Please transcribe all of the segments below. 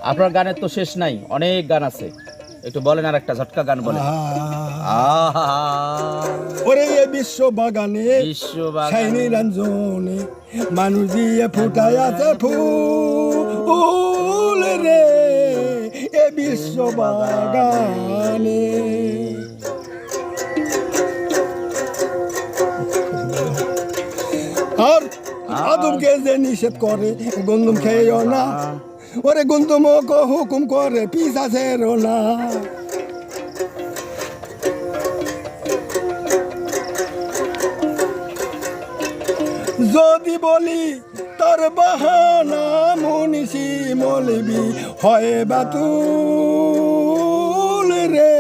আপনার গানের তো শেষ নাই, অনেক গান আছে, একটু বলেন আর একটা ঝটকা গান বলেন। আহা ওরে এ বিশ্ব বাগানে শাইনি রঞ্জনে মানুষ দিয়ে ফুটায় আছে ফুল রে এ বিশ্ব বাগানে। আর আদমকে যে নিষেধ করে গন্ধম খেয়েও না, ওরে গন্ধম হুকুম করে পিছাছেরও না। যদি বলি তোর বাহানা মনীষী মলবি হয় বাতুল রে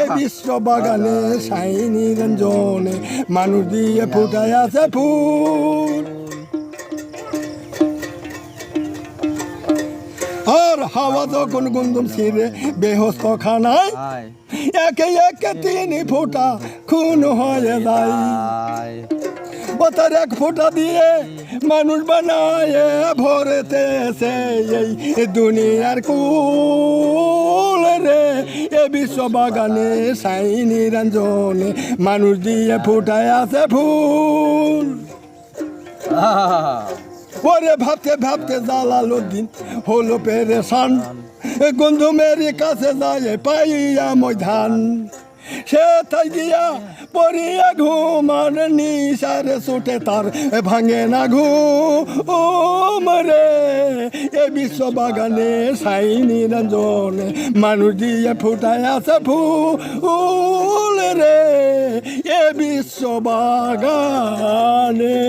এ বিশ্ব বাগানে শাইনি রঞ্জনে মানুষ দিয়ে ফুটায় আছে ফুল। আর হাওয়া যখন গন্ধম ছিঁড়ে বেহস্ত খানায় একে একে তিনি ফোঁটা খুন হয়ে যায়। ও তার এক ফোঁটা দিয়ে মানুষ বানায় ভরেতেছে এই দুনিয়ার কুল রে এ বিশ্ব বাগানে শাইনি রঞ্জনে মানুষ দিয়ে ফুটায় আছে ফুল। ওরে ভাবতে ভাবতে জালালউদ্দিন হলো পেরেশান, গন্ধমের কাছে যায় পাইয়া ময়দান। সে তাই গিয়া পড়িয়া ঘুমার নিশারে ছুটে তার ভাঙে না ঘুম রে এ বিশ্ব বাগানে শাইনি রঞ্জনে মানুষ দিয়ে ফুটায় আছে ফুল রে এ বিশ্ব বাগানে।